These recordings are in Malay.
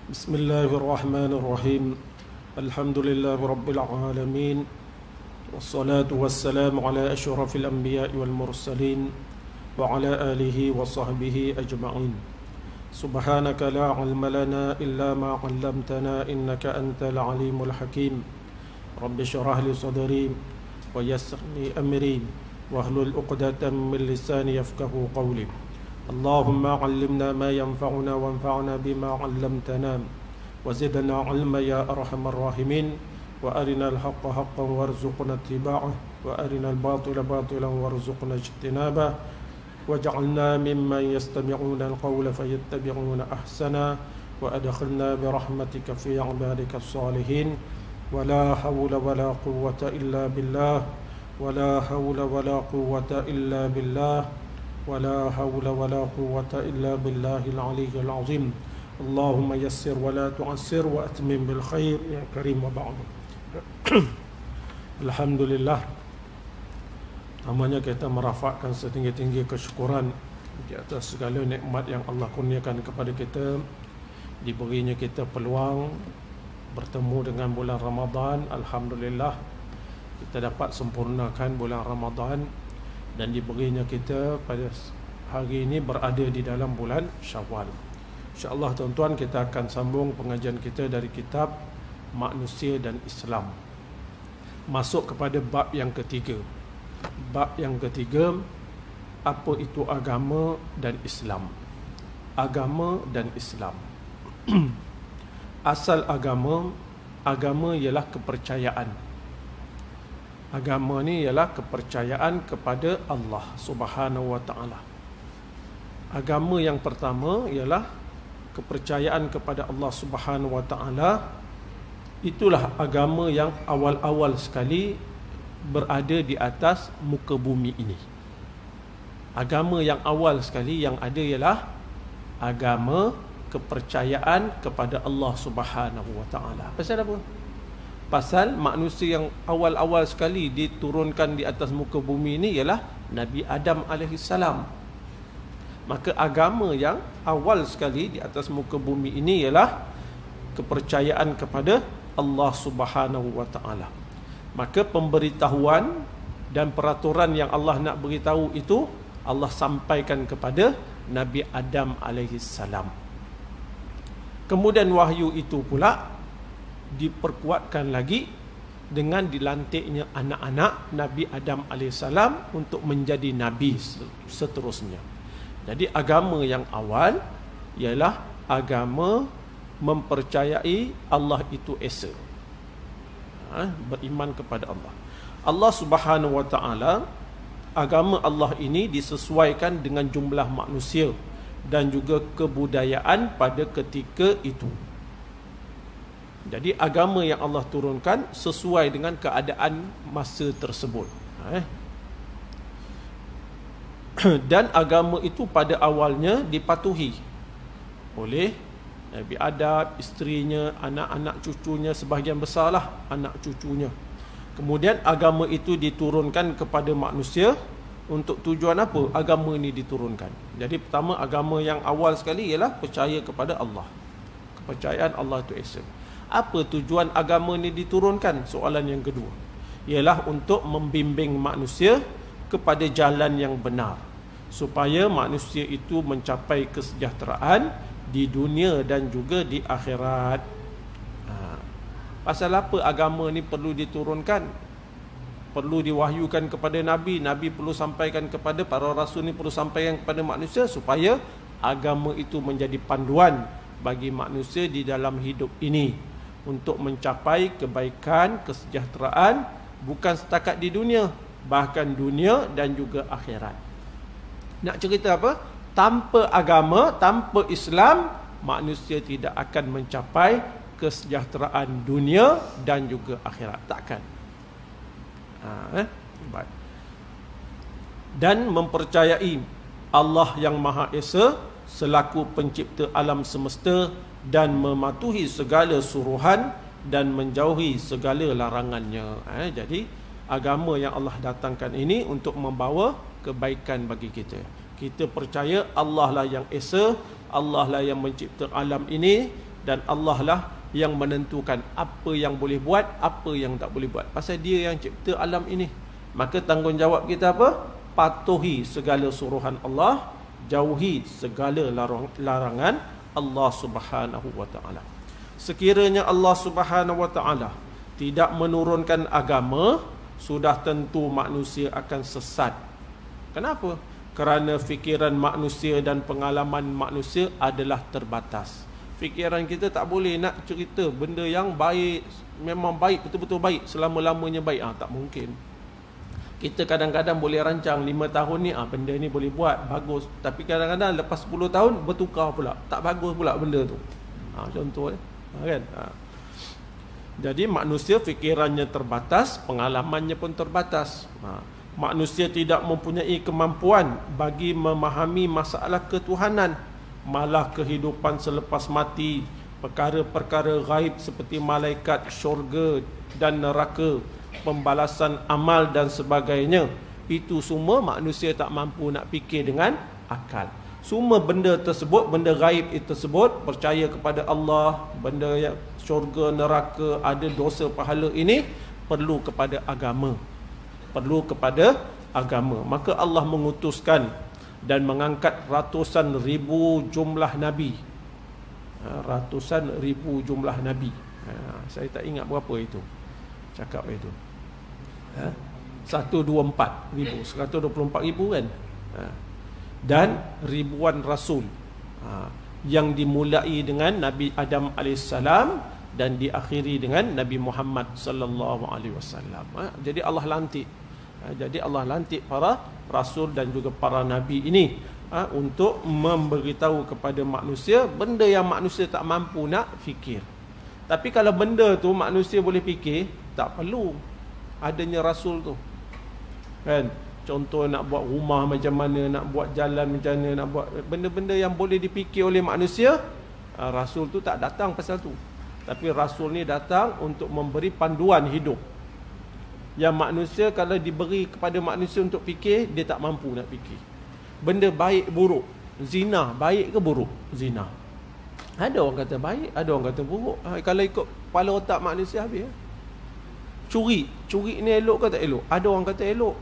بسم الله الرحمن الرحيم الحمد لله رب العالمين والصلاة والسلام على أشرف الأنبياء والمرسلين وعلى آله وصحبه أجمعين سبحانك لا علم لنا إلا ما علمتنا إنك أنت العليم الحكيم رب اشرح لي صدري ويسر لي أمري واحلل عقدة من لساني يفقهوا قولي اللهم علمنا ما ينفعنا وانفعنا بما علمتنا وزدنا علما يا أرحم الراحمين وأرنا الحق حقا وارزقنا اتباعه وأرنا الباطل باطلا وارزقنا اجتنابه واجعلنا ممن يستمعون القول فيتبعون أحسنا وأدخلنا برحمتك في عبادك الصالحين ولا حول ولا قوة إلا بالله ولا حول ولا قوة إلا بالله ولا حول ولا قوة إلا بالله العلي العظيم اللهم يسر ولا تعسر وأتمم بالخير يا كريم وبعد Alhamdulillah, namanya kita merafakkan setinggi-tinggi kesyukuran di atas segala nikmat yang Allah kurniakan kepada kita. Diberinya kita peluang bertemu dengan bulan Ramadan. Alhamdulillah, kita dapat sempurnakan bulan Ramadan dan diberinya kita pada hari ini berada di dalam bulan Syawal. InsyaAllah tuan-tuan, kita akan sambung pengajian kita dari kitab Manusia dan Islam, masuk kepada bab yang ketiga. Bab yang ketiga, apa itu agama dan Islam. Agama dan Islam. Asal agama ialah kepercayaan. Agama ni ialah kepercayaan kepada Allah Subhanahu wa taala. Agama yang pertama ialah kepercayaan kepada Allah Subhanahu wa taala. Itulah agama yang awal-awal sekali berada di atas muka bumi ini. Agama yang awal sekali yang ada ialah agama kepercayaan kepada Allah Subhanahu wa taala. Pasal apa? Pasal manusia yang awal-awal sekali diturunkan di atas muka bumi ini ialah Nabi Adam AS. Maka agama yang awal sekali di atas muka bumi ini ialah kepercayaan kepada Allah Subhanahu wa taala. Maka pemberitahuan dan peraturan yang Allah nak beritahu itu Allah sampaikan kepada Nabi Adam AS. Kemudian wahyu itu pula diperkuatkan lagi dengan dilantiknya anak-anak Nabi Adam AS untuk menjadi Nabi seterusnya. Jadi agama yang awal ialah agama mempercayai Allah itu Esa, beriman kepada Allah. Allah Subhanahu wa taala, agama Allah ini disesuaikan dengan jumlah manusia dan juga kebudayaan pada ketika itu. Jadi agama yang Allah turunkan sesuai dengan keadaan masa tersebut. Dan agama itu pada awalnya dipatuhi oleh Nabi Adam, isterinya, anak-anak cucunya, sebahagian besarlah anak cucunya. Kemudian agama itu diturunkan kepada manusia untuk tujuan apa agama ini diturunkan? Jadi pertama, agama yang awal sekali ialah percaya kepada Allah. Kepercayaan Allah itu Esa. Apa tujuan agama ini diturunkan? Soalan yang kedua ialah untuk membimbing manusia kepada jalan yang benar, supaya manusia itu mencapai kesejahteraan di dunia dan juga di akhirat. Pasal apa agama ni perlu diturunkan? Perlu diwahyukan kepada Nabi. Nabi perlu sampaikan kepada para rasul, ni perlu sampaikan kepada manusia supaya agama itu menjadi panduan bagi manusia di dalam hidup ini untuk mencapai kebaikan, kesejahteraan, bukan setakat di dunia, bahkan dunia dan juga akhirat. Nak cerita apa? Tanpa agama, tanpa Islam, manusia tidak akan mencapai kesejahteraan dunia dan juga akhirat. Takkan. Baik. Dan mempercayai Allah yang Maha Esa selaku pencipta alam semesta dan mematuhi segala suruhan dan menjauhi segala larangannya. Jadi agama yang Allah datangkan ini untuk membawa kebaikan bagi kita. Kita percaya Allah lah yang Esa, Allah lah yang mencipta alam ini, dan Allah lah yang menentukan apa yang boleh buat, apa yang tak boleh buat. Pasal dia yang cipta alam ini. Maka tanggungjawab kita apa? Patuhi segala suruhan Allah, jauhi segala larangan Allah Subhanahu wa taala. Sekiranya Allah Subhanahu wa taala tidak menurunkan agama, sudah tentu manusia akan sesat. Kenapa? Kerana fikiran manusia dan pengalaman manusia adalah terbatas. Fikiran kita tak boleh nak cerita benda yang baik, memang baik, betul-betul baik, selama-lamanya baik. Tak mungkin. Kita kadang-kadang boleh rancang 5 tahun ni, benda ni boleh buat, bagus. Tapi kadang-kadang lepas 10 tahun, bertukar pula. Tak bagus pula benda tu. Contoh kan? Jadi manusia fikirannya terbatas, pengalamannya pun terbatas. Manusia tidak mempunyai kemampuan bagi memahami masalah ketuhanan. Malah kehidupan selepas mati, perkara-perkara gaib seperti malaikat, syurga dan neraka, pembalasan amal dan sebagainya, itu semua manusia tak mampu nak fikir dengan akal. Semua benda tersebut, benda gaib itu tersebut, percaya kepada Allah, benda yang syurga, neraka, ada dosa, pahala, ini perlu kepada agama. Perlu kepada agama. Maka Allah mengutuskan dan mengangkat ratusan ribu jumlah Nabi. Ratusan ribu jumlah Nabi. Saya tak ingat berapa itu. Cakap itu 124 ribu, 124 ribu kan. Dan ribuan Rasul, yang dimulai dengan Nabi Adam AS dan diakhiri dengan Nabi Muhammad sallallahu alaihi wasallam. Jadi Allah lantik. Jadi Allah lantik para Rasul dan juga para Nabi ini untuk memberitahu kepada manusia benda yang manusia tak mampu nak fikir. Tapi kalau benda tu manusia boleh fikir, tak perlu adanya Rasul tu. Kan? Contoh nak buat rumah macam mana, nak buat jalan macam mana, nak buat benda-benda yang boleh dipikir oleh manusia, Rasul tu tak datang pasal tu. Tapi Rasul ni datang untuk memberi panduan hidup. Yang manusia kalau diberi kepada manusia untuk fikir, dia tak mampu nak fikir. Benda baik buruk, zina baik ke buruk? Zina. Ada orang kata baik, ada orang kata buruk. Kalau ikut kepala otak manusia habis. Curi ni elok ke tak elok? Ada orang kata elok.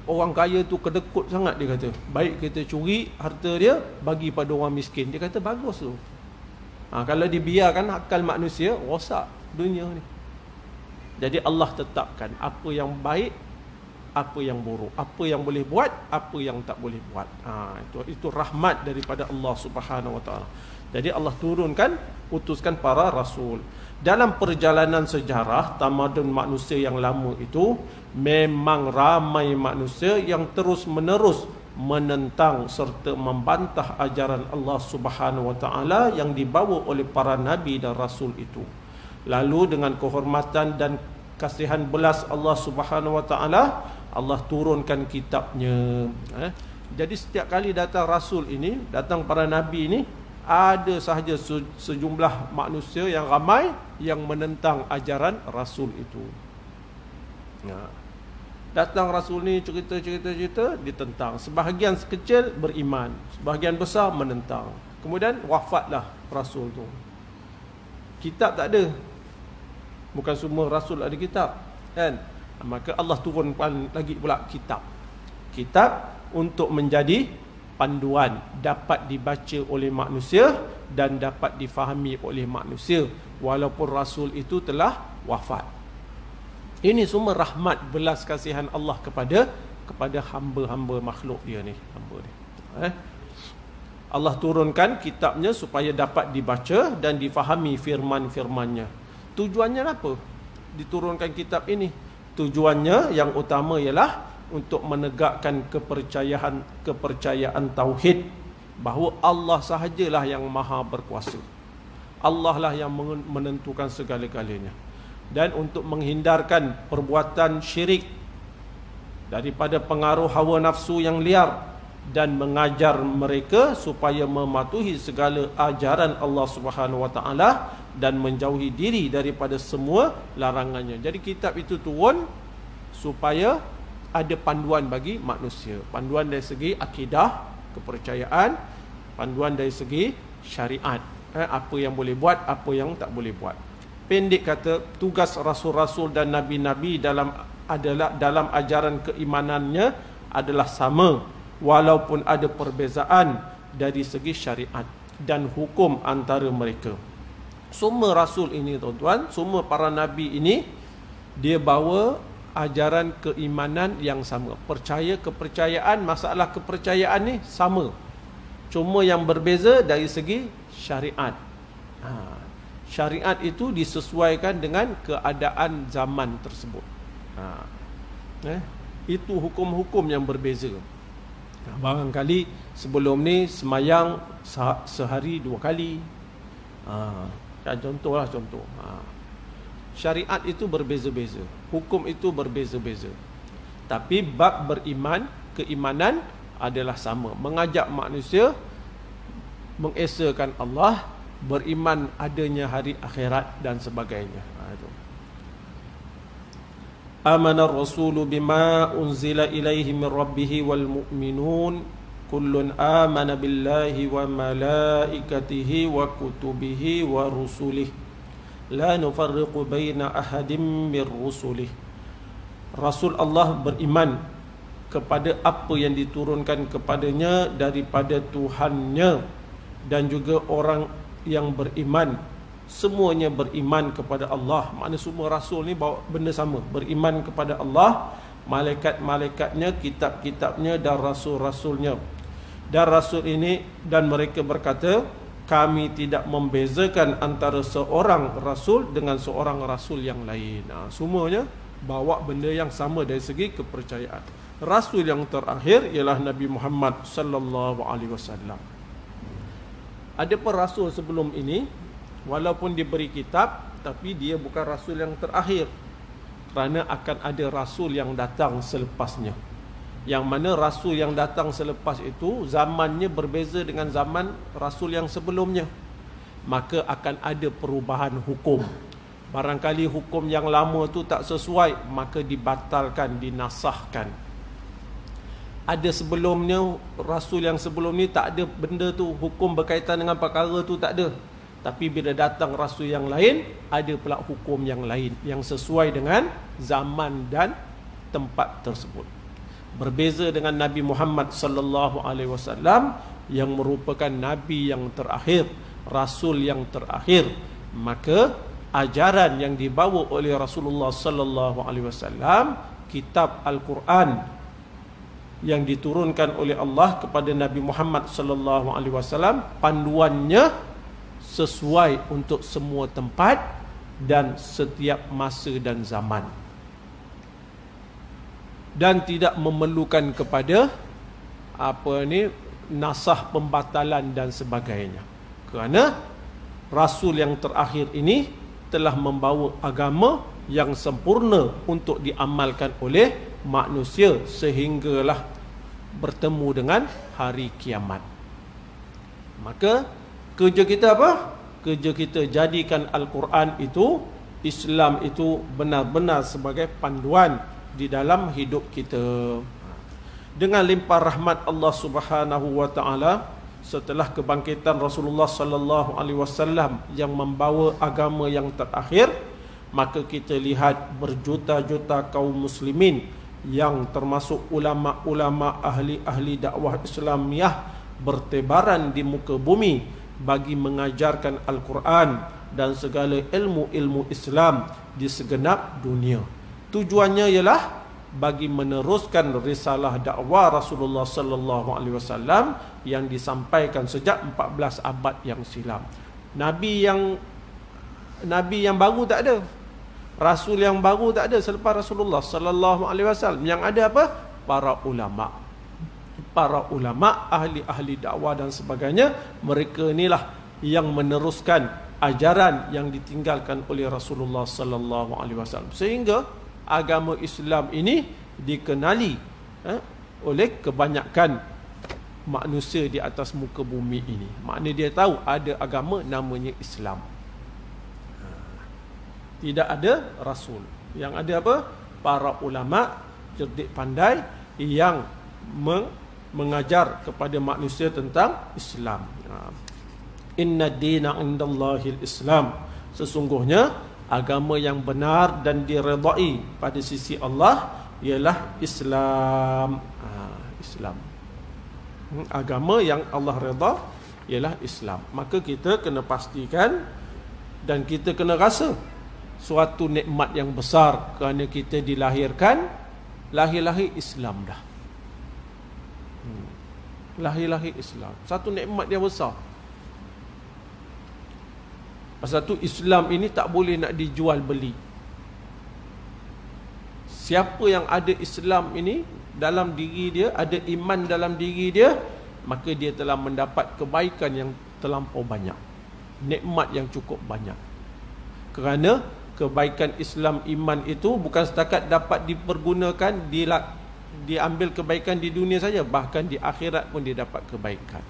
Orang kaya tu kedekut sangat, dia kata baik kita curi harta dia, bagi pada orang miskin. Dia kata bagus tu. Kalau dibiarkan akal manusia, rosak dunia ni. Jadi Allah tetapkan apa yang baik, apa yang buruk, apa yang boleh buat, apa yang tak boleh buat. Itu rahmat daripada Allah Subhanahu wa taala. Jadi Allah turunkan, utuskan para rasul. Dalam perjalanan sejarah tamadun manusia yang lama itu, memang ramai manusia yang terus-menerus menentang serta membantah ajaran Allah Subhanahu wa taala yang dibawa oleh para nabi dan rasul itu. Lalu dengan kehormatan dan kasihan belas Allah Subhanahu wa taala, Allah turunkan kitabnya. Jadi setiap kali datang rasul ini, datang para nabi ini, ada sahaja sejumlah manusia yang ramai yang menentang ajaran rasul itu. Datang rasul ni cerita ditentang. Sebahagian kecil beriman, sebahagian besar menentang. Kemudian wafatlah rasul tu. Kitab tak ada. Bukan semua rasul ada kitab, kan? Maka Allah turunkan lagi pula kitab. Kitab untuk menjadi panduan, dapat dibaca oleh manusia dan dapat difahami oleh manusia walaupun rasul itu telah wafat. Ini semua rahmat belas kasihan Allah kepada hamba-hamba makhluk dia ni, hamba ni. Allah turunkan kitabnya supaya dapat dibaca dan difahami firman-firmannya. Tujuannya apa diturunkan kitab ini? Tujuannya yang utama ialah untuk menegakkan kepercayaan tauhid, bahawa Allah sahajalah yang maha berkuasa. Allah lah yang menentukan segala-galanya. Dan untuk menghindarkan perbuatan syirik daripada pengaruh hawa nafsu yang liar, dan mengajar mereka supaya mematuhi segala ajaran Allah Subhanahu wa taala dan menjauhi diri daripada semua larangannya. Jadi kitab itu turun supaya ada panduan bagi manusia. Panduan dari segi akidah, kepercayaan, panduan dari segi syariat. Apa yang boleh buat, apa yang tak boleh buat. Pendek kata, tugas rasul-rasul dan nabi-nabi dalam ajaran keimanannya adalah sama, walaupun ada perbezaan dari segi syariat dan hukum antara mereka. Semua rasul ini tuan-tuan, semua para nabi ini, dia bawa ajaran keimanan yang sama. Kepercayaan, masalah kepercayaan ni sama, cuma yang berbeza dari segi syariat. Syariat itu disesuaikan dengan keadaan zaman tersebut. Itu hukum-hukum yang berbeza. Barangkali sebelum ni semayang sehari 2 kali. Contoh. Syariat itu berbeza-beza, hukum itu berbeza-beza. Tapi bab beriman, keimanan adalah sama. Mengajak manusia mengesakan Allah, beriman adanya hari akhirat dan sebagainya. Itu. Amana ar-rasulu bima unzila ilaihi min rabbih wal mu'minun kullun amana billahi wa malaikatihi wa kutubihi wa rusulihi la nufarriqu baina ahadin min rusulihi. Rasul Allah beriman kepada apa yang diturunkan kepadanya daripada Tuhannya, dan juga orang yang beriman, semuanya beriman kepada Allah. Maknanya semua rasul ni bawa benda sama, beriman kepada Allah, malaikat-malaikatnya, kitab-kitabnya dan rasul-rasulnya. Dan rasul ini, dan mereka berkata, kami tidak membezakan antara seorang rasul dengan seorang rasul yang lain. Semuanya bawa benda yang sama dari segi kepercayaan. Rasul yang terakhir ialah Nabi Muhammad sallallahu alaihi wasallam. Ada pun rasul sebelum ini, walaupun diberi kitab, tapi dia bukan rasul yang terakhir, kerana akan ada rasul yang datang selepasnya. Yang mana rasul yang datang selepas itu zamannya berbeza dengan zaman rasul yang sebelumnya, maka akan ada perubahan hukum. Barangkali hukum yang lama tu tak sesuai, maka dibatalkan, dinasahkan. Ada sebelumnya, rasul yang sebelum ni tak ada benda tu, hukum berkaitan dengan perkara tu tak ada. Tapi bila datang rasul yang lain, ada pula hukum yang lain yang sesuai dengan zaman dan tempat tersebut. Berbeza dengan Nabi Muhammad sallallahu alaihi wasallam yang merupakan nabi yang terakhir, rasul yang terakhir, maka ajaran yang dibawa oleh Rasulullah sallallahu alaihi wasallam, kitab Al-Quran yang diturunkan oleh Allah kepada Nabi Muhammad sallallahu alaihi wasallam, panduannya sesuai untuk semua tempat dan setiap masa dan zaman, dan tidak memerlukan kepada nasah pembatalan dan sebagainya. Kerana rasul yang terakhir ini telah membawa agama yang sempurna untuk diamalkan oleh manusia sehinggalah bertemu dengan hari kiamat. Maka kerja kita apa? Kerja kita jadikan Al-Quran itu, Islam itu benar-benar sebagai panduan di dalam hidup kita. Dengan limpah rahmat Allah Subhanahu wa taala, setelah kebangkitan Rasulullah sallallahu alaihi wasallam yang membawa agama yang terakhir, maka kita lihat berjuta-juta kaum muslimin yang termasuk ulama-ulama ahli-ahli dakwah Islamiyah bertebaran di muka bumi bagi mengajarkan Al-Quran dan segala ilmu-ilmu Islam di segenap dunia. Tujuannya ialah bagi meneruskan risalah dakwah Rasulullah sallallahu alaihi wasallam yang disampaikan sejak 14 abad yang silam. Nabi yang baru tak ada. Rasul yang baru tak ada selepas Rasulullah sallallahu alaihi wasallam. Yang ada apa? Para ulama. Para ulama, ahli-ahli dakwah dan sebagainya, mereka inilah yang meneruskan ajaran yang ditinggalkan oleh Rasulullah sallallahu alaihi wasallam, sehingga agama Islam ini dikenali oleh kebanyakan manusia di atas muka bumi ini. Maknanya dia tahu ada agama namanya Islam. Tidak ada rasul. Yang ada apa? Para ulama cerdik pandai yang mengajar kepada manusia tentang Islam. Inna dina indallahil Islam. Sesungguhnya agama yang benar dan diredai pada sisi Allah ialah Islam. Islam. Agama yang Allah redha ialah Islam. Maka kita kena pastikan dan kita kena rasa suatu nikmat yang besar kerana kita dilahirkan lahir-lahir Islam dah. Lahir-lahir Islam. Satu nikmat yang besar. Pasal tu Islam ini tak boleh nak dijual beli. Siapa yang ada Islam ini dalam diri dia, ada iman dalam diri dia, maka dia telah mendapat kebaikan yang terlampau banyak, nikmat yang cukup banyak. Kerana kebaikan Islam iman itu bukan setakat dapat dipergunakan, diambil kebaikan di dunia saja, bahkan di akhirat pun dia dapat kebaikan.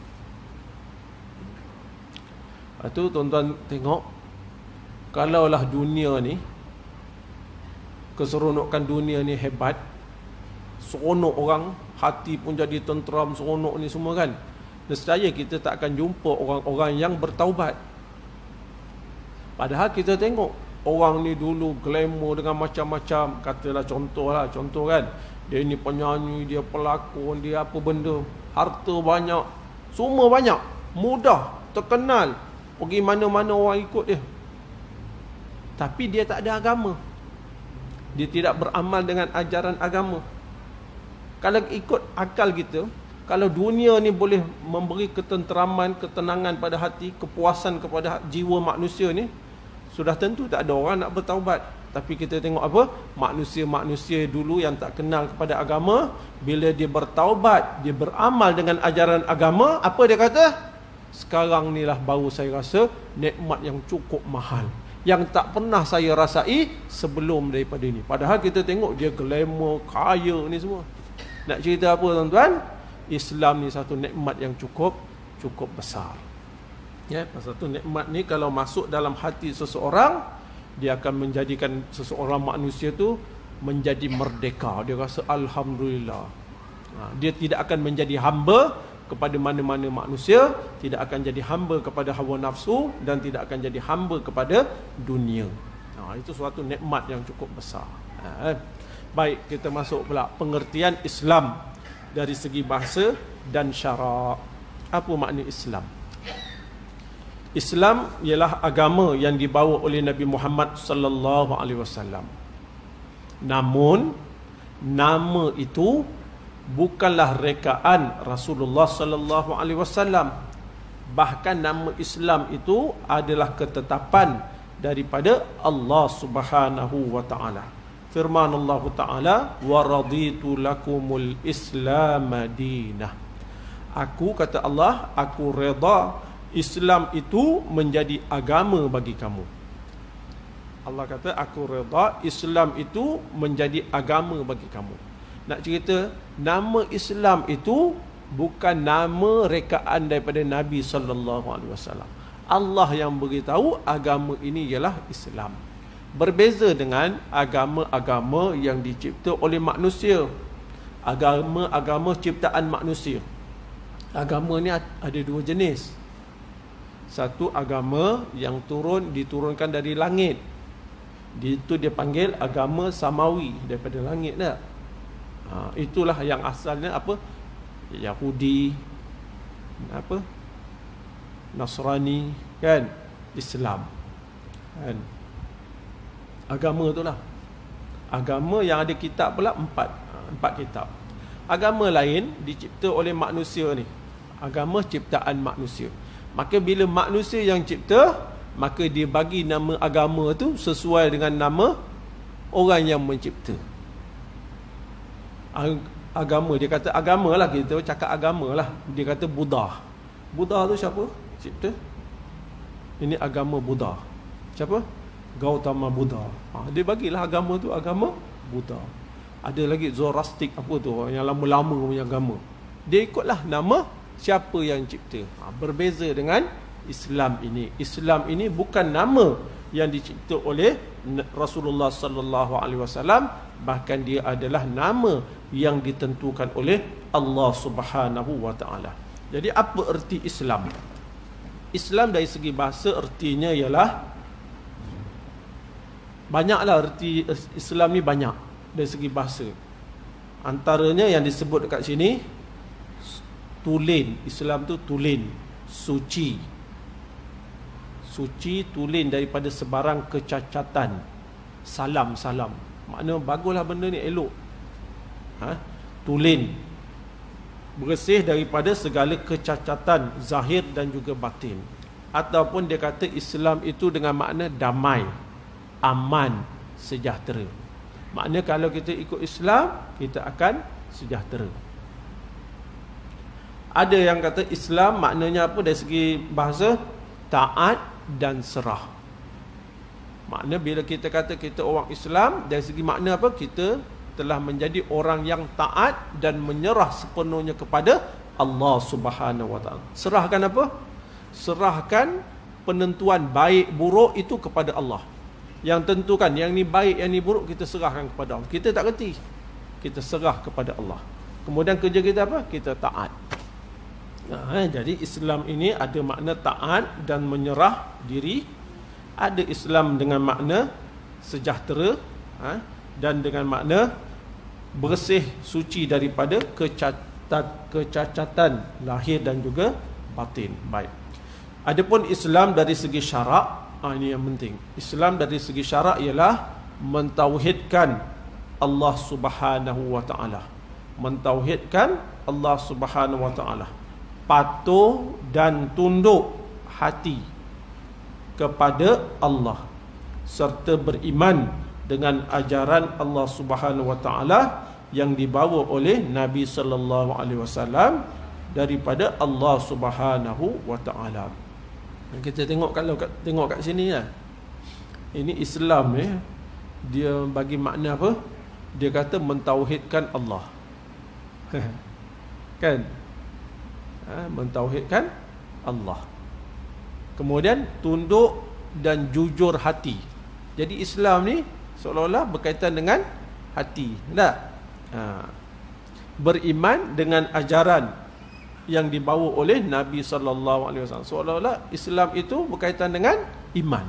Lepas tu tuan-tuan tengok, kalaulah dunia ni, keseronokan dunia ni hebat, seronok orang, hati pun jadi tenteram, seronok ni semua kan, nescaya kita tak akan jumpa orang-orang yang bertaubat. Padahal kita tengok orang ni dulu glamour dengan macam-macam, katalah contoh kan, dia ni penyanyi, dia pelakon, dia apa benda, harta banyak, semua banyak, mudah, terkenal, pergi mana-mana orang ikut dia. Tapi dia tak ada agama, dia tidak beramal dengan ajaran agama. Kalau ikut akal kita, kalau dunia ni boleh memberi ketenteraman, ketenangan pada hati, kepuasan kepada jiwa manusia ni, sudah tentu tak ada orang nak bertaubat. Tapi kita tengok apa? Manusia-manusia dulu yang tak kenal kepada agama, bila dia bertaubat, dia beramal dengan ajaran agama, apa dia kata? Sekarang ni lah baru saya rasa nikmat yang cukup mahal, yang tak pernah saya rasai sebelum daripada ini. Padahal kita tengok dia glamour, kaya ni semua. Nak cerita apa tuan-tuan? Islam ni satu nikmat yang cukup besar. Ya, satu nikmat ni kalau masuk dalam hati seseorang, dia akan menjadikan seseorang manusia tu menjadi merdeka. Dia rasa alhamdulillah. Dia tidak akan menjadi hamba kepada mana-mana manusia, tidak akan jadi hamba kepada hawa nafsu, dan tidak akan jadi hamba kepada dunia. Itu suatu nikmat yang cukup besar. Baik, kita masuk pula pengertian Islam dari segi bahasa dan syarak. Apa makna Islam? Islam ialah agama yang dibawa oleh Nabi Muhammad sallallahu alaihi wasallam. Namun nama itu bukanlah rekaan Rasulullah sallallahu alaihi wasallam. Bahkan nama Islam itu adalah ketetapan daripada Allah Subhanahu wa taala. Firman Allah taala, wa raditu lakumul Islam dinah. Aku, kata Allah, aku redha Islam itu menjadi agama bagi kamu. Allah kata, aku redha Islam itu menjadi agama bagi kamu. Nak cerita, nama Islam itu bukan nama rekaan daripada Nabi sallallahu alaihi wasallam. Allah yang beritahu agama ini ialah Islam. Berbeza dengan agama-agama yang dicipta oleh manusia, agama-agama ciptaan manusia. Agama ni ada dua jenis. Satu agama yang diturunkan dari langit. Itu dia panggil agama samawi, daripada langit dah. Itulah yang asalnya apa? Yahudi, apa? Nasrani, kan? Islam. Kan? Agama itulah. Agama yang ada kitab pula empat kitab. Agama lain dicipta oleh manusia ni. Agama ciptaan manusia. Maka bila manusia yang cipta, maka dia bagi nama agama tu sesuai dengan nama orang yang mencipta. Agama, dia kata agama lah, kita cakap agama lah. Dia kata Buddha. Buddha tu siapa? Cipta. Ini agama Buddha. Siapa? Gautama Buddha. Dia bagilah agama tu agama Buddha. Ada lagi Zoroastic apa tu, yang lama-lama punya agama. Dia ikutlah nama siapa yang cipta. Berbeza dengan Islam ini. Islam ini bukan nama yang dicipta oleh Rasulullah sallallahu alaihi wasallam, bahkan dia adalah nama yang ditentukan oleh Allah Subhanahu wa taala. Jadi apa erti Islam? Islam dari segi bahasa ertinya ialah, banyaklah erti Islam ni, banyak dari segi bahasa. Antaranya yang disebut dekat sini, tulen. Islam tu tulen, suci. Suci, tulen daripada sebarang kecacatan. Salam. Makna baguslah benda ni, elok. Tulen, bersih daripada segala kecacatan zahir dan juga batin. Ataupun dia kata Islam itu dengan makna damai, aman, sejahtera. Maknanya kalau kita ikut Islam, kita akan sejahtera. Ada yang kata Islam maknanya apa dari segi bahasa? Taat dan serah. Makna bila kita kata kita orang Islam, dari segi makna apa? Kita telah menjadi orang yang taat dan menyerah sepenuhnya kepada Allah Subhanahu wa taala. Serahkan apa? Serahkan penentuan baik buruk itu kepada Allah. Yang tentukan yang ni baik, yang ni buruk, kita serahkan kepada Allah. Kita tak reti, kita serah kepada Allah. Kemudian kerja kita apa? Kita taat. Jadi Islam ini ada makna taat dan menyerah diri. Ada Islam dengan makna sejahtera, dan dengan makna bersih, suci daripada kecacatan lahir dan juga batin. Baik. Adapun Islam dari segi syarak, ini yang penting. Islam dari segi syarak ialah mentauhidkan Allah Subhanahu wa taala. Mentauhidkan Allah Subhanahu wa taala. Patuh dan tunduk hati kepada Allah, serta beriman dengan ajaran Allah Subhanahu wa taala yang dibawa oleh Nabi sallallahu alaihi wasallam daripada Allah Subhanahu wa taala. Kita tengok, kalau tengok kat sini lah, ini Islam dia bagi makna apa? Dia kata mentauhidkan Allah. Kan? Mentauhidkan Allah. Kemudian tunduk dan jujur hati. Jadi Islam ni seolah-olah berkaitan dengan hati. Tak? Beriman dengan ajaran yang dibawa oleh Nabi sallallahu alaihi wasallam. Seolah-olah Islam itu berkaitan dengan iman.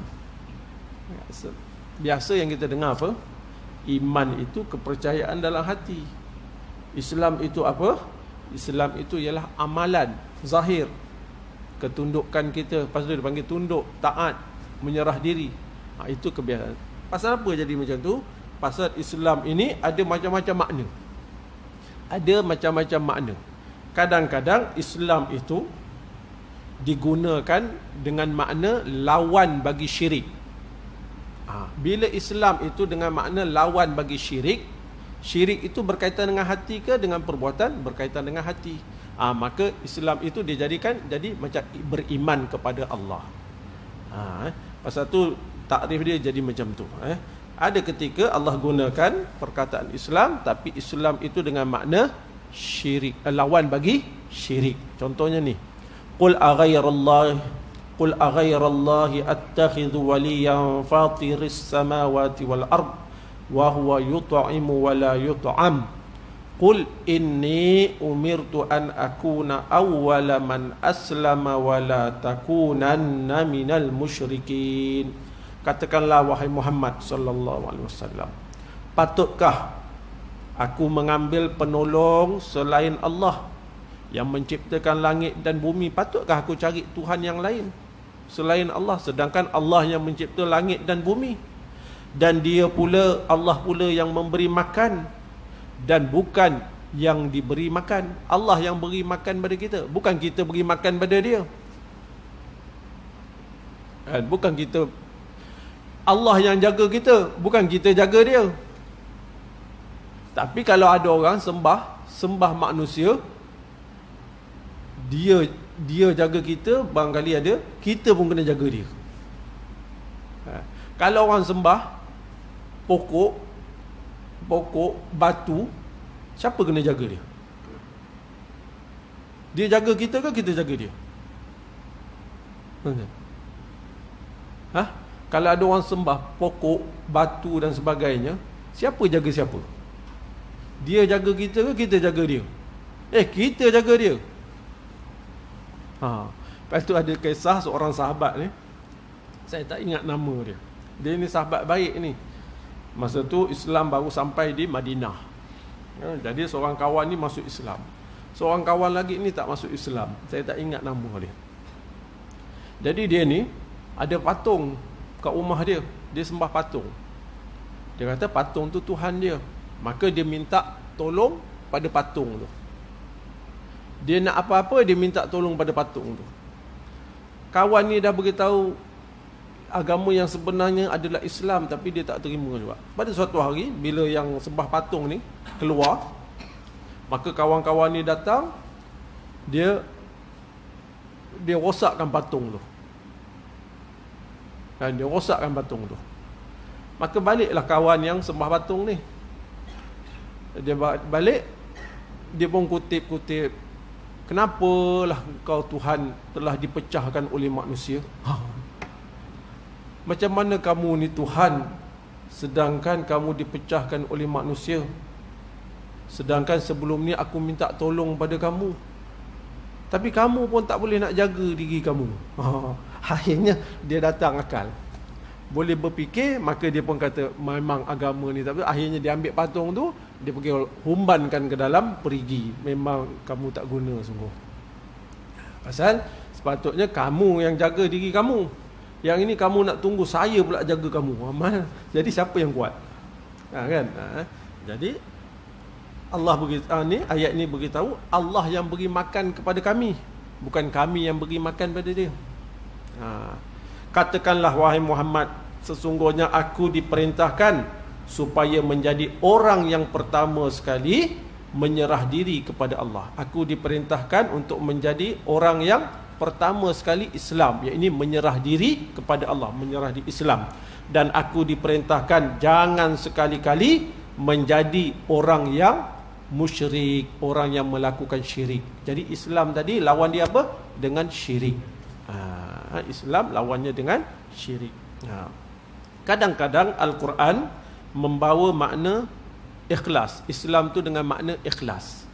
Biasa yang kita dengar apa? Iman itu kepercayaan dalam hati. Islam itu apa? Islam itu ialah amalan zahir, ketundukan kita. Pasal dia panggil tunduk, taat, menyerah diri. Itu kebiasaan. Pasal apa jadi macam tu? Pasal Islam ini ada macam-macam makna. Ada macam-macam makna. Kadang-kadang Islam itu digunakan dengan makna lawan bagi syirik. Bila Islam itu dengan makna lawan bagi syirik, syirik itu berkaitan dengan hati ke dengan perbuatan? Berkaitan dengan hati. Maka Islam itu dijadikan jadi macam beriman kepada Allah. Pasal tu takrif dia jadi macam tu. Ada ketika Allah gunakan perkataan Islam, tapi Islam itu dengan makna syirik, lawan bagi syirik. Contohnya ni, qul aghairallahi attakhidhu waliyan fatiris samawati wal ard wa huwa yut'imu wa la yut'am qul inni umirtu an akuna awwala man aslama wa la takunanna minal musyrikin. Katakanlah wahai Muhammad sallallahu alaihi wasallam, patutkah aku mengambil penolong selain Allah yang menciptakan langit dan bumi? Patutkah aku cari Tuhan yang lain selain Allah, sedangkan Allah yang mencipta langit dan bumi, dan dia pula, Allah pula yang memberi makan dan bukan yang diberi makan. Allah yang beri makan pada kita, bukan kita beri makan pada dia. Bukan kita, Allah yang jaga kita, bukan kita jaga dia. Tapi kalau ada orang sembah manusia, dia jaga kita, barangkali ada, kita pun kena jaga dia. Kalau orang sembah pokok, batu, siapa kena jaga dia? Dia jaga kita ke kita jaga dia? Kalau ada orang sembah pokok, batu dan sebagainya, siapa jaga siapa? Dia jaga kita ke kita jaga dia? Kita jaga dia. Lepas tu ada kisah seorang sahabat ni, saya tak ingat nama dia. Dia ni sahabat baik ni. Masa tu Islam baru sampai di Madinah. Jadi seorang kawan ni masuk Islam, seorang kawan lagi ni tak masuk Islam. Saya tak ingat nama dia. Jadi dia ni ada patung kat rumah dia. Dia sembah patung. Dia kata patung tu Tuhan dia. Maka dia minta tolong pada patung tu. Dia nak apa-apa, dia minta tolong pada patung tu. Kawan ni dah beritahu agama yang sebenarnya adalah Islam, tapi dia tak terima juga. Pada suatu hari, bila yang sembah patung ni keluar, maka kawan-kawan ni datang, dia rosakkan patung tu. Dan dia rosakkan patung tu. Maka baliklah kawan yang sembah patung ni. Dia balik, dia pun kutip-kutip, kenapalah kau Tuhan telah dipecahkan oleh manusia? Macam mana kamu ni Tuhan, sedangkan kamu dipecahkan oleh manusia? Sedangkan sebelum ni aku minta tolong pada kamu, tapi kamu pun tak boleh nak jaga diri kamu. Akhirnya dia datang akal, boleh berfikir. Maka dia pun kata memang agama ni, tapi akhirnya dia ambil patung tu, dia pergi humbankan ke dalam perigi. Memang kamu tak guna sungguh. Pasal sepatutnya kamu yang jaga diri kamu. Yang ini kamu nak tunggu saya pula jaga kamu. Jadi siapa yang kuat? Kan? Jadi Allah ni ayat ni beritahu Allah yang beri makan kepada kami, bukan kami yang beri makan pada dia. Katakanlah wahai Muhammad, sesungguhnya aku diperintahkan supaya menjadi orang yang pertama sekali menyerah diri kepada Allah. Aku diperintahkan untuk menjadi orang yang pertama sekali Islam, iaitu menyerah diri kepada Allah, menyerah di Islam. Dan aku diperintahkan jangan sekali-kali menjadi orang yang musyrik, orang yang melakukan syirik. Jadi Islam tadi lawan dia apa? Dengan syirik. Islam lawannya dengan syirik. Kadang-kadang Al-Quran membawa makna ikhlas. Islam tu dengan makna ikhlas.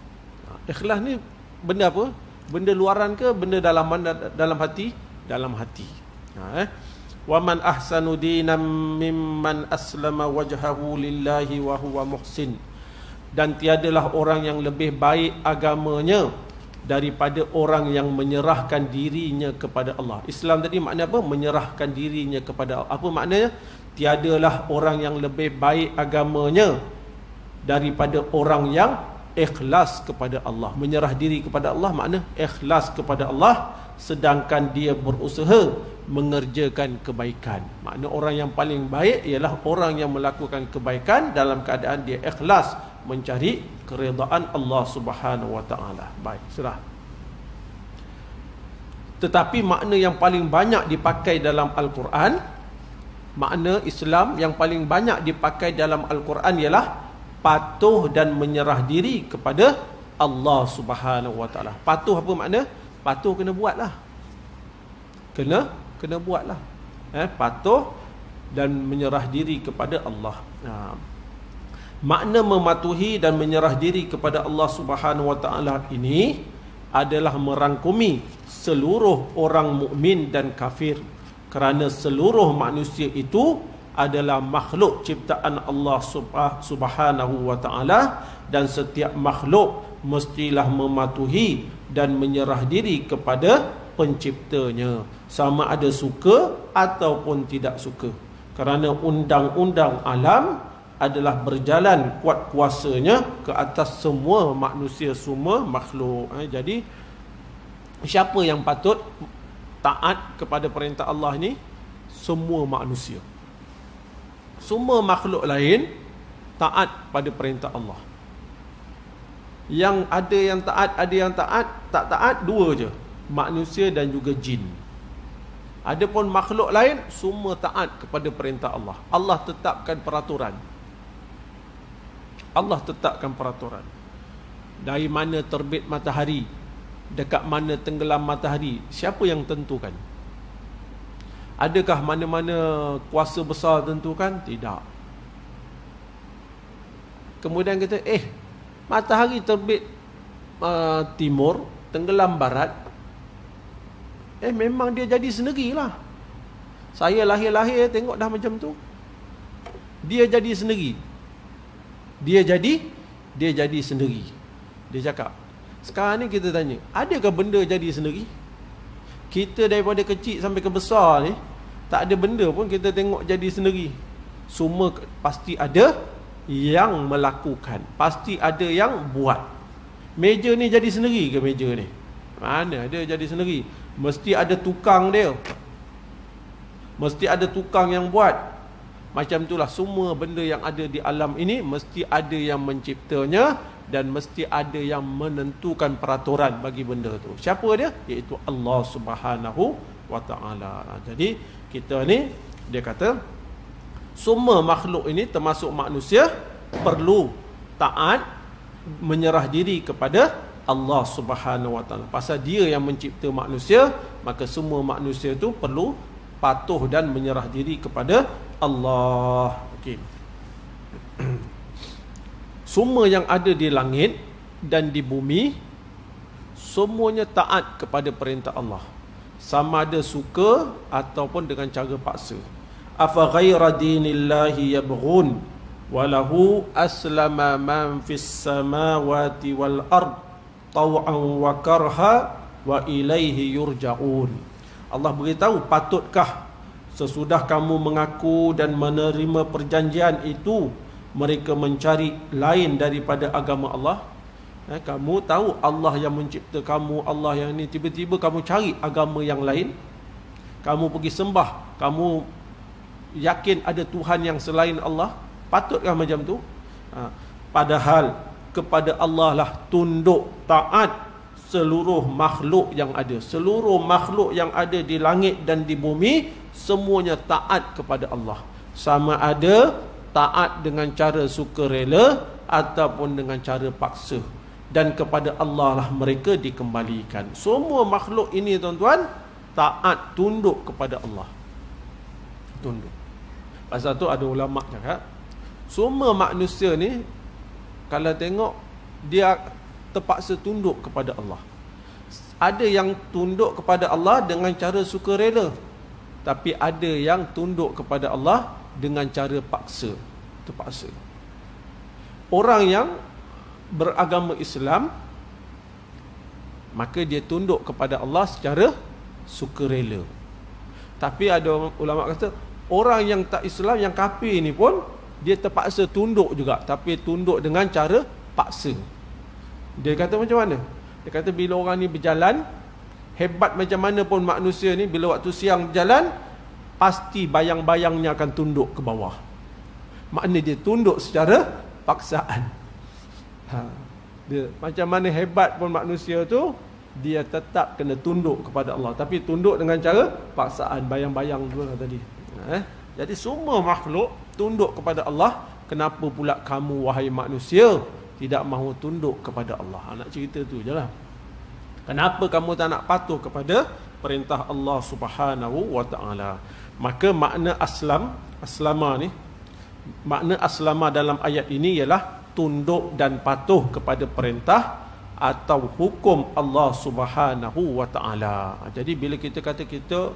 Ikhlas ni benda apa? Benda luaran ke benda dalaman, dalam hati? Dalam hati. Wa man ahsanu dinan mimman aslama wajhahu lillahi wa huwa muhsin. Dan tiadalah orang yang lebih baik agamanya daripada orang yang menyerahkan dirinya kepada Allah. Islam tadi makna apa? Menyerahkan dirinya kepada Allah. Apa maknanya? Tiadalah orang yang lebih baik agamanya daripada orang yang ikhlas kepada Allah. Menyerah diri kepada Allah makna ikhlas kepada Allah, sedangkan dia berusaha mengerjakan kebaikan. Makna orang yang paling baik ialah orang yang melakukan kebaikan dalam keadaan dia ikhlas mencari keredaan Allah Subhanahu wa taala. Baik, sudah. Tetapi makna yang paling banyak dipakai dalam Al-Quran, makna Islam yang paling banyak dipakai dalam Al-Quran ialah patuh dan menyerah diri kepada Allah Subhanahu wa taala. Patuh apa makna? Patuh kena buatlah. Kena buatlah. Patuh dan menyerah diri kepada Allah. Makna mematuhi dan menyerah diri kepada Allah Subhanahu wa taala ini adalah merangkumi seluruh orang mukmin dan kafir, kerana seluruh manusia itu adalah makhluk ciptaan Allah Subhanahu wa taala, dan setiap makhluk mestilah mematuhi dan menyerah diri kepada penciptanya, sama ada suka ataupun tidak suka, kerana undang-undang alam adalah berjalan kuat kuasanya ke atas semua manusia, semua makhluk. Jadi siapa yang patut taat kepada perintah Allah ni? Semua manusia. Semua makhluk lain taat pada perintah Allah. Yang ada yang taat, ada yang taat, tak taat dua je, manusia dan juga jin. Adapun makhluk lain semua taat kepada perintah Allah. Allah tetapkan peraturan. Allah tetapkan peraturan. Dari mana terbit matahari, dekat mana tenggelam matahari, siapa yang tentukan? Adakah mana-mana kuasa besar tentukan? Tidak. Kemudian kata, matahari terbit timur, tenggelam barat. memang dia jadi sendirilah. Saya lahir-lahir tengok dah macam tu. Dia jadi sendiri. Dia jadi sendiri. Dia cakap, sekarang ni kita tanya, adakah benda jadi sendiri? Kita daripada kecil sampai ke besar ni, tak ada benda pun kita tengok jadi sendiri. Semua pasti ada yang melakukan, pasti ada yang buat. Meja ni jadi sendiri ke meja ni? Mana ada jadi sendiri? Mesti ada tukang dia. Mesti ada tukang yang buat. Macam itulah semua benda yang ada di alam ini, mesti ada yang menciptanya dan mesti ada yang menentukan peraturan bagi benda tu. Siapa dia? Iaitu Allah Subhanahu wa ta'ala. Jadi kita ni, dia kata semua makhluk ini termasuk manusia perlu taat, menyerah diri kepada Allah Subhanahu wa ta'ala. Pasal dia yang mencipta manusia, maka semua manusia tu perlu patuh dan menyerah diri kepada Allah. Okey. Semua yang ada di langit dan di bumi, semuanya taat kepada perintah Allah, sama ada suka ataupun dengan cara paksa. Afa ghaira dinillahi yabghun walahu aslama man fis samawati wal ard taw'an wa karha wa ilaihi yurja'un. Allah beritahu, patutkah sesudah kamu mengaku dan menerima perjanjian itu, mereka mencari lain daripada agama Allah? Kamu tahu Allah yang mencipta kamu, Allah yang ini, tiba-tiba kamu cari agama yang lain, kamu pergi sembah, kamu yakin ada Tuhan yang selain Allah. Patutkah macam tu? Padahal kepada Allah lah tunduk taat seluruh makhluk yang ada. Seluruh makhluk yang ada di langit dan di bumi, semuanya taat kepada Allah. Sama ada taat dengan cara sukarela ataupun dengan cara paksa. Dan kepada Allah lah mereka dikembalikan. Semua makhluk ini tuan-tuan, taat, tunduk kepada Allah. Tunduk. Pasal tu ada ulama cakap, semua manusia ni kalau tengok, dia terpaksa tunduk kepada Allah. Ada yang tunduk kepada Allah dengan cara sukarela, tapi ada yang tunduk kepada Allah dengan cara paksa, terpaksa. Orang yang beragama Islam, maka dia tunduk kepada Allah secara sukarela. Tapi ada ulama kata, orang yang tak Islam, yang kafir ni pun, dia terpaksa tunduk juga, tapi tunduk dengan cara paksa. Dia kata macam mana? Dia kata bila orang ni berjalan, hebat macam mana pun manusia ni, bila waktu siang berjalan, pasti bayang-bayangnya akan tunduk ke bawah. Maknanya dia tunduk secara paksaan. Dia, macam mana hebat pun manusia tu, dia tetap kena tunduk kepada Allah, tapi tunduk dengan cara paksaan, bayang-bayang tu lah tadi. Jadi semua makhluk tunduk kepada Allah. Kenapa pula kamu wahai manusia tidak mahu tunduk kepada Allah? Nak cerita tu je lah. Kenapa kamu tak nak patuh kepada perintah Allah Subhanahu wa ta'ala? Maka makna aslama ni, makna aslama dalam ayat ini ialah tunduk dan patuh kepada perintah atau hukum Allah Subhanahu wa ta'ala. Jadi bila kita kata kita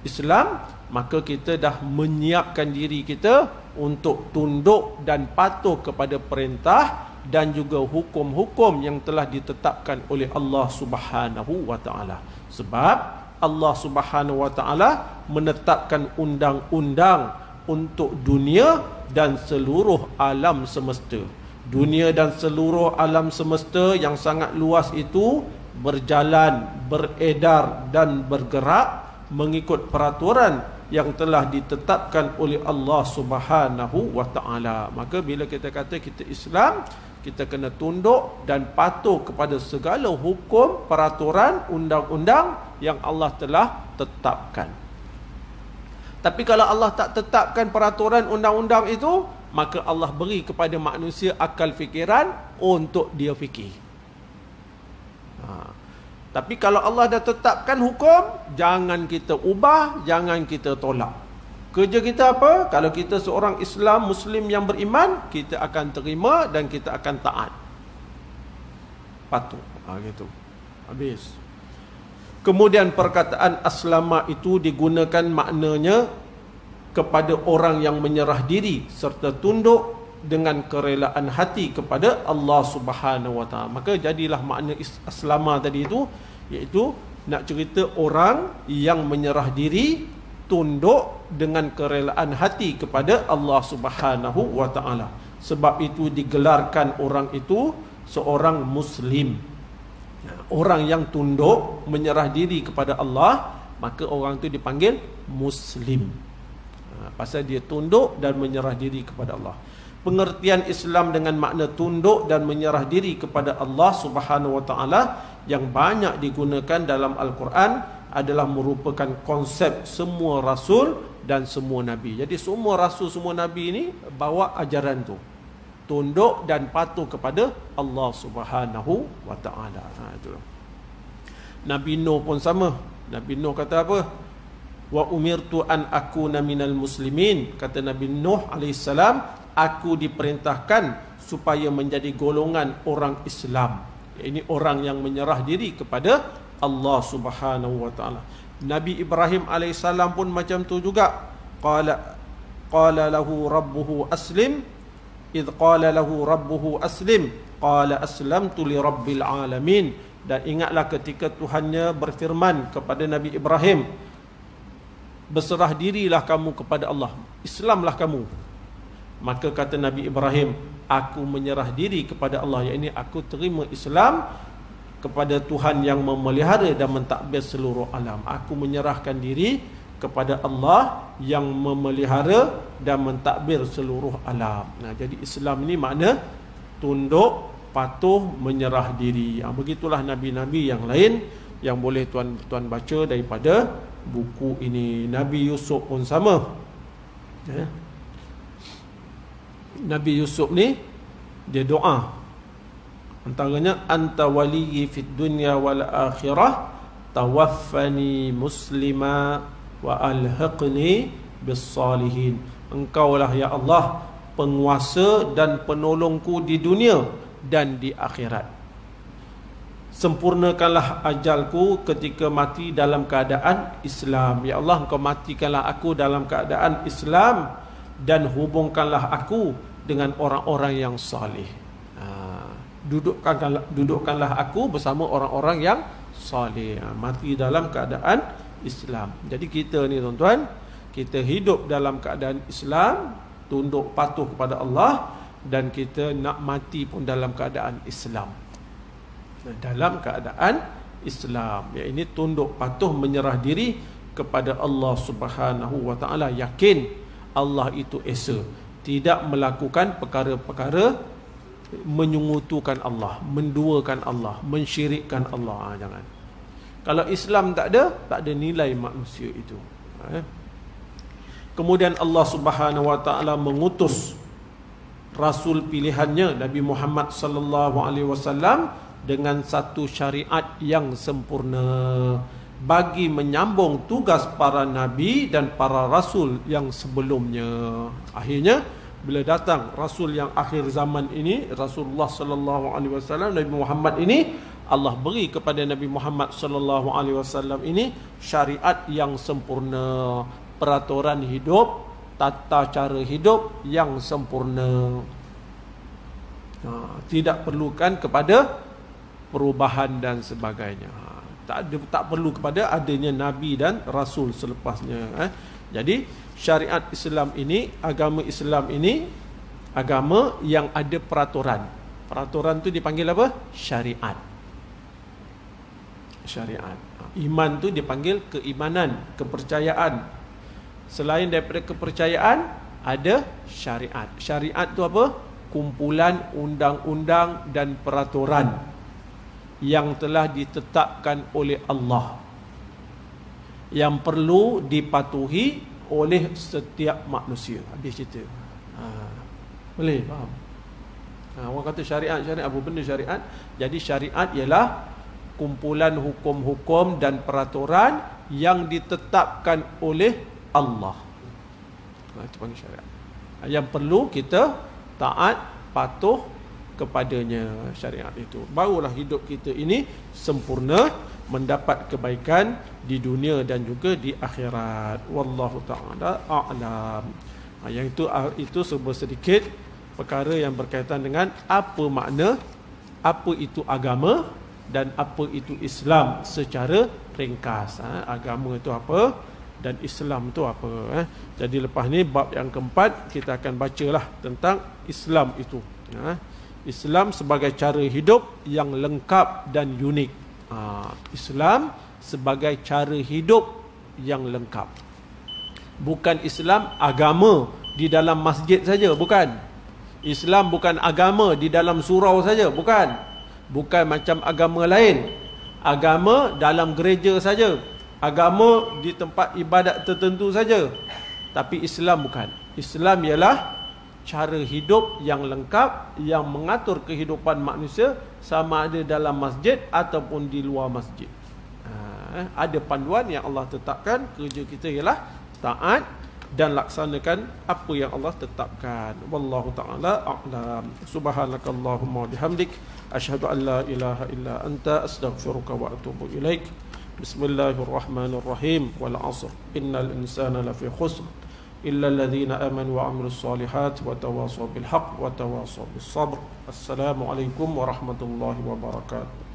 Islam, maka kita dah menyiapkan diri kita untuk tunduk dan patuh kepada perintah dan juga hukum-hukum yang telah ditetapkan oleh Allah Subhanahu wa ta'ala. Sebab Allah Subhanahu wa ta'ala menetapkan undang-undang untuk dunia dan seluruh alam semesta. Dunia dan seluruh alam semesta yang sangat luas itu berjalan, beredar dan bergerak mengikut peraturan yang telah ditetapkan oleh Allah Subhanahu wa ta'ala. Maka bila kita kata kita Islam, kita kena tunduk dan patuh kepada segala hukum, peraturan, undang-undang yang Allah telah tetapkan. Tapi kalau Allah tak tetapkan peraturan undang-undang itu, maka Allah beri kepada manusia akal fikiran untuk dia fikir. Tapi kalau Allah dah tetapkan hukum, jangan kita ubah, jangan kita tolak. Kerja kita apa? Kalau kita seorang Islam, Muslim yang beriman, kita akan terima dan kita akan taat. Patuh. Gitu. Habis. Kemudian perkataan aslama itu digunakan maknanya kepada orang yang menyerah diri serta tunduk dengan kerelaan hati kepada Allah Subhanahu wa taala. Maka jadilah makna aslama tadi itu, iaitu nak cerita orang yang menyerah diri, tunduk dengan kerelaan hati kepada Allah Subhanahu wa taala. Sebab itu digelarkan orang itu seorang muslim. Orang yang tunduk, menyerah diri kepada Allah, maka orang itu dipanggil muslim. Pasal dia tunduk dan menyerah diri kepada Allah. Pengertian Islam dengan makna tunduk dan menyerah diri kepada Allah Subhanahu wa taala yang banyak digunakan dalam Al-Quran adalah merupakan konsep semua rasul dan semua nabi. Jadi semua rasul, semua nabi ini bawa ajaran tu, tunduk dan patuh kepada Allah Subhanahu wa taala. Itu. Nabi Nuh pun sama. Nabi Nuh kata apa? Wa umirtu an akuna minal muslimin. Kata Nabi Nuh alaihissalam, aku diperintahkan supaya menjadi golongan orang Islam. Ini orang yang menyerah diri kepada Allah Subhanahu wa taala. Nabi Ibrahim alaihissalam pun macam tu juga. Qala lahu rabbuhu aslim. Idh qala lahu rabbuhu aslim. Qala aslamtu li rabbil alamin. Dan ingatlah ketika Tuhannya berfirman kepada Nabi Ibrahim, berserah dirilah kamu kepada Allah, Islamlah kamu. Maka kata Nabi Ibrahim, aku menyerah diri kepada Allah, iaitu aku terima Islam kepada Tuhan yang memelihara dan mentadbir seluruh alam. Aku menyerahkan diri kepada Allah yang memelihara dan mentadbir seluruh alam. Nah, jadi Islam ini makna tunduk, patuh, menyerah diri. Begitulah nabi-nabi yang lain yang boleh tuan baca daripada buku ini. Nabi Yusuf pun sama. Nabi Yusuf ni dia doa, antaranya anta waliyyi fid dunya wal akhirah tawaffani muslima wa alhiqni bis salihin. Engkaulah ya Allah penguasa dan penolongku di dunia dan di akhirat. Sempurnakanlah ajalku ketika mati dalam keadaan Islam. Ya Allah, engkau matikanlah aku dalam keadaan Islam dan hubungkanlah aku dengan orang-orang yang salih. Dudukkanlah aku bersama orang-orang yang salih. Mati dalam keadaan Islam. Jadi kita ni tuan-tuan, kita hidup dalam keadaan Islam, tunduk patuh kepada Allah, dan kita nak mati pun dalam keadaan Islam. Dalam keadaan Islam, ya, ini tunduk patuh menyerah diri kepada Allah Subhanahu wa taala, yakin Allah itu esa, tidak melakukan perkara-perkara menyungutukan Allah, menduakan Allah, mensyirikkan Allah. Jangan. Kalau Islam tak ada nilai manusia itu. Kemudian Allah Subhanahu wa taala mengutus rasul pilihannya Nabi Muhammad sallallahu alaihi wasallam dengan satu syariat yang sempurna bagi menyambung tugas para nabi dan para rasul yang sebelumnya. Akhirnya bila datang rasul yang akhir zaman ini, Rasulullah sallallahu alaihi wasallam, Nabi Muhammad ini, Allah beri kepada Nabi Muhammad sallallahu alaihi wasallam ini syariat yang sempurna, peraturan hidup, tata cara hidup yang sempurna. Tidak perlukan kepada perubahan dan sebagainya. Tak perlu kepada adanya nabi dan rasul selepasnya. Jadi syariat Islam ini, agama Islam ini agama yang ada peraturan. Peraturan tu dipanggil apa? Syariat. Syariat. Iman tu dipanggil keimanan, kepercayaan. Selain daripada kepercayaan, ada syariat. Syariat tu apa? Kumpulan undang-undang dan peraturan yang telah ditetapkan oleh Allah, yang perlu dipatuhi oleh setiap manusia. Habis cerita. Boleh faham? Orang kata syariat, apa benda syariat? Jadi syariat ialah kumpulan hukum-hukum dan peraturan yang ditetapkan oleh Allah. Itu panggil syariat. Yang perlu kita taat, patuh kepadanya syariat itu. Barulah hidup kita ini sempurna, mendapat kebaikan di dunia dan juga di akhirat. Wallahu ta'ala a'lam. Yang itu sebuah sedikit perkara yang berkaitan dengan apa makna, apa itu agama dan apa itu Islam secara ringkas. Agama itu apa dan Islam itu apa. Jadi lepas ni bab yang keempat kita akan bacalah tentang Islam itu. Islam sebagai cara hidup yang lengkap dan unik. Islam sebagai cara hidup yang lengkap. Bukan Islam agama di dalam masjid saja, bukan. Islam bukan agama di dalam surau saja, bukan. Bukan macam agama lain. Agama dalam gereja saja. Agama di tempat ibadat tertentu saja. Tapi Islam bukan. Islam ialah cara hidup yang lengkap yang mengatur kehidupan manusia sama ada dalam masjid ataupun di luar masjid. Ada panduan yang Allah tetapkan. Kerja kita ialah taat dan laksanakan apa yang Allah tetapkan. Wallahu ta'ala a'lam. Subhanakallahumma bihamdik asyhadu an la ilaha illa anta astaghfiruka wa atubu ilaik. Bismillahirrahmanirrahim. Wal 'asr innal insana lafi khusr إلا الذين آمنوا وعملوا الصالحات وتواصوا بالحق وتواصوا بالصبر. السلام عليكم ورحمة الله وبركاته.